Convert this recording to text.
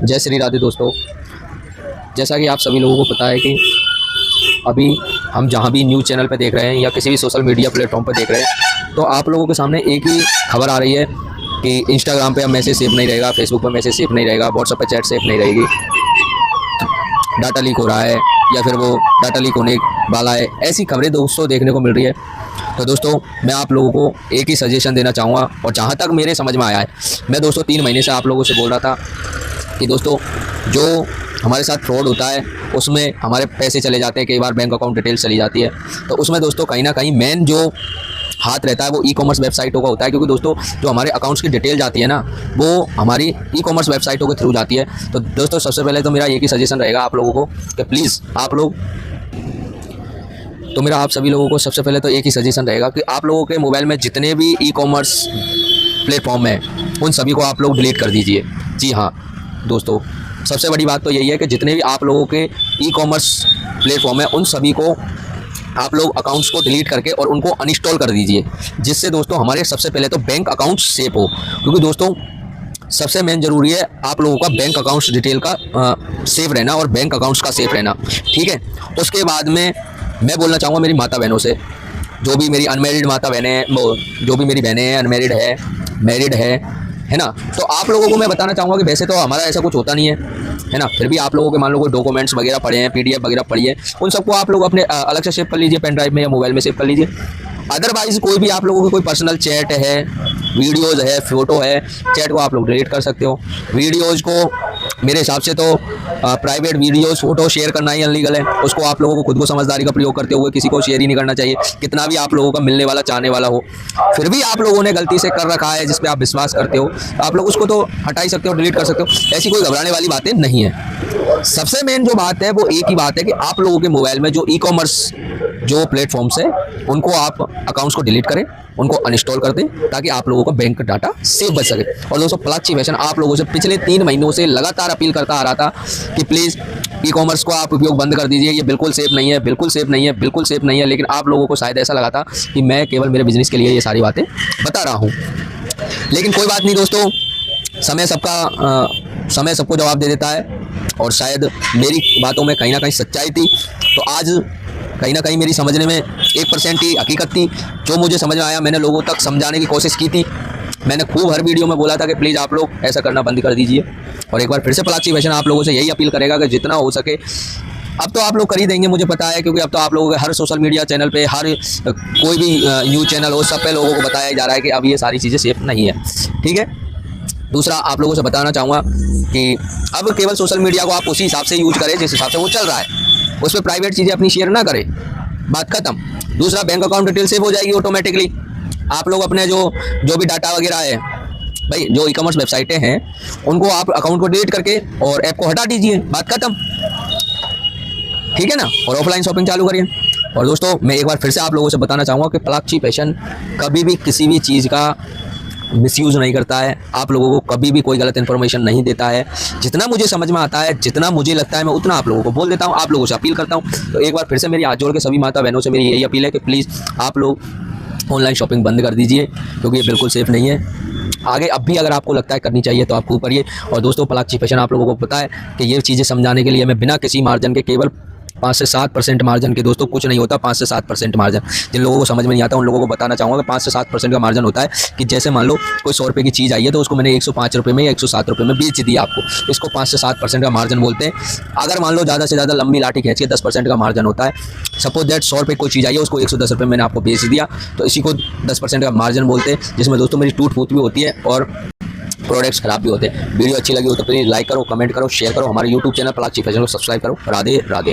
जय श्री राधे दोस्तों। जैसा कि आप सभी लोगों को पता है कि अभी हम जहाँ भी न्यूज़ चैनल पे देख रहे हैं या किसी भी सोशल मीडिया प्लेटफॉर्म पे देख रहे हैं, तो आप लोगों के सामने एक ही खबर आ रही है कि इंस्टाग्राम पे अब मैसेज सेफ नहीं रहेगा, फेसबुक पे मैसेज सेफ नहीं रहेगा, व्हाट्सएप पे चैट सेफ नहीं रहेगी, डाटा लीक हो रहा है या फिर वो डाटा लीक होने वाला है। ऐसी खबरें दोस्तों देखने को मिल रही है। तो दोस्तों मैं आप लोगों को एक ही सजेशन देना चाहूँगा, और जहाँ तक मेरे समझ में आया है, मैं दोस्तों 3 महीने से आप लोगों से बोल रहा था कि दोस्तों जो हमारे साथ फ्रॉड होता है उसमें हमारे पैसे चले जाते हैं, कई बार बैंक अकाउंट डिटेल्स चली जाती है। तो उसमें दोस्तों कहीं ना कहीं मेन जो हाथ रहता है वो ई कॉमर्स वेबसाइटों का होता है, क्योंकि दोस्तों जो हमारे अकाउंट्स की डिटेल जाती है ना वो हमारी ई कॉमर्स वेबसाइटों के थ्रू जाती है। तो दोस्तों सबसे पहले तो मेरा एक ही सजेशन रहेगा आप लोगों को कि प्लीज़ आप सभी लोगों को सबसे पहले तो एक ही सजेशन रहेगा कि आप लोगों के मोबाइल में जितने भी ई कॉमर्स प्लेटफॉर्म हैं उन सभी को आप लोग डिलीट कर दीजिए। जी हाँ दोस्तों, सबसे बड़ी बात तो यही है कि जितने भी आप लोगों के ई कॉमर्स प्लेटफॉर्म है उन सभी को आप लोग अकाउंट्स को डिलीट करके और उनको अनइंस्टॉल कर दीजिए, जिससे दोस्तों हमारे सबसे पहले तो बैंक अकाउंट सेफ हो। क्योंकि दोस्तों सबसे मेन ज़रूरी है आप लोगों का बैंक अकाउंट्स डिटेल का सेफ रहना और बैंक अकाउंट्स का सेफ रहना, ठीक है। उसके बाद में मैं बोलना चाहूँगा मेरी माता बहनों से, जो भी मेरी अनमेरिड माता बहनें हैं, जो भी मेरी बहनें हैं, अनमेरिड है, मैरिड है ना, तो आप लोगों को मैं बताना चाहूँगा कि वैसे तो हमारा ऐसा कुछ होता नहीं है ना, फिर भी आप लोगों के मान लो कोई डॉक्यूमेंट्स वगैरह पड़े हैं, PDF वगैरह पड़ी है, उन सबको आप लोग अपने अलग से सेव कर लीजिए, पेन ड्राइव में या मोबाइल में सेव कर लीजिए। अदरवाइज़ कोई भी आप लोगों की कोई पर्सनल चैट है, वीडियोज़ है, फ़ोटो है, चैट को आप लोग डिलीट कर सकते हो। वीडियोज़ को मेरे हिसाब से तो प्राइवेट वीडियोस फोटो शेयर करना ही अनलीगल है, उसको आप लोगों को खुद को समझदारी का प्रयोग करते हुए किसी को शेयर ही नहीं करना चाहिए, कितना भी आप लोगों का मिलने वाला चाहने वाला हो। फिर भी आप लोगों ने गलती से कर रखा है जिस पे आप विश्वास करते हो, आप लोग उसको तो हटा ही सकते हो, डिलीट कर सकते हो। ऐसी कोई घबराने वाली बातें नहीं है। सबसे मेन जो बात है वो एक ही बात है कि आप लोगों के मोबाइल में जो ई कॉमर्स जो प्लेटफॉर्म्स है उनको आप अकाउंट्स को डिलीट करें, उनको अनइंस्टॉल कर दें, ताकि आप लोगों का बैंक डाटा सेफ बच सके। और दोस्तों प्लाची फैशन आप लोगों से पिछले 3 महीनों से लगातार अपील करता आ रहा था कि प्लीज़ ई कॉमर्स को आप उपयोग बंद कर दीजिए, ये बिल्कुल सेफ नहीं है, बिल्कुल सेफ नहीं है, बिल्कुल सेफ नहीं है। लेकिन आप लोगों को शायद ऐसा लगा था कि मैं केवल मेरे बिजनेस के लिए ये सारी बातें बता रहा हूँ, लेकिन कोई बात नहीं दोस्तों, समय सबको जवाब दे देता है, और शायद मेरी बातों में कहीं ना कहीं सच्चाई थी। तो आज कहीं ना कहीं मेरी समझने में 1% ही हकीकत थी। जो मुझे समझ में आया मैंने लोगों तक समझाने की कोशिश की थी। मैंने खूब हर वीडियो में बोला था कि प्लीज़ आप लोग ऐसा करना बंद कर दीजिए। और एक बार फिर से प्लाची फैशन आप लोगों से यही अपील करेगा कि जितना हो सके, अब तो आप लोग कर ही देंगे मुझे पता है, क्योंकि अब तो आप लोगों के हर सोशल मीडिया चैनल पे, हर कोई भी न्यूज़ चैनल हो, सब पे लोगों को बताया जा रहा है कि अब ये सारी चीज़ें सेफ नहीं है, ठीक है। दूसरा आप लोगों से बताना चाहूँगा कि अब केवल सोशल मीडिया को आप उसी हिसाब से यूज करें जिस हिसाब से वो चल रहा है, उस पर प्राइवेट चीज़ें अपनी शेयर ना करें, बात खत्म। दूसरा बैंक अकाउंट डिटेल सेव हो जाएगी ऑटोमेटिकली। आप लोग अपने जो भी डाटा वगैरह है भाई, जो ई कॉमर्स वेबसाइटें हैं उनको आप अकाउंट को डिलीट करके और ऐप को हटा दीजिए, बात खत्म, ठीक है ना। और ऑफलाइन शॉपिंग चालू करिए। और दोस्तों मैं एक बार फिर से आप लोगों से बताना चाहूँगा कि प्लाची फैशन कभी भी किसी भी चीज़ का मिसयूज़ नहीं करता है, आप लोगों को कभी भी कोई गलत इन्फॉर्मेशन नहीं देता है। जितना मुझे समझ में आता है, जितना मुझे लगता है, मैं उतना आप लोगों को बोल देता हूँ, आप लोगों से अपील करता हूँ। तो एक बार फिर से मेरी हाथ जोड़ के सभी माता बहनों से मेरी यही अपील है कि प्लीज़ आप लोग ऑनलाइन शॉपिंग बंद कर दीजिए, क्योंकि ये बिल्कुल सेफ़ नहीं है। आगे अब भी अगर आपको लगता है करनी चाहिए तो आप खूब करिए। और दोस्तों प्लाची फैशन आप लोगों को पता है कि ये चीज़ें समझाने के लिए मैं बिना किसी मार्जिन के, केवल 5 से 7% मार्जिन के, दोस्तों कुछ नहीं होता 5 से 7% मार्जिन, जिन लोगों को समझ में नहीं आता उन लोगों को बताना चाहूँगा कि 5 से 7% का मार्जिन होता है। कि जैसे मान लो कोई 100 रुपये की चीज़ आई है तो उसको मैंने 105 रुपये में या 107 रुपये में बेच दी आपको, इसको 5 से 7% का मार्जिन बोलते हैं। अगर मान लो ज़्यादा से ज़्यादा लंबी लाठी खींच के 10% का मार्जिन होता है। सपोज दैट 100 रुपये कोई चीज़ आई है, उसको 110 रुपये मैंने आपको बेच दिया, तो इसी को 10% का मार्जिन बोलते हैं, जिसमें दोस्तों मेरी टूट फूट भी होती है और प्रोडक्ट्स खराब भी होते हैं। वीडियो अच्छी लगी हो तो प्लीज़ लाइक करो, कमेंट करो, शेयर करो, हमारे YouTube चैनल प्लाची फैशन को सब्सक्राइब करो। राधे राधे।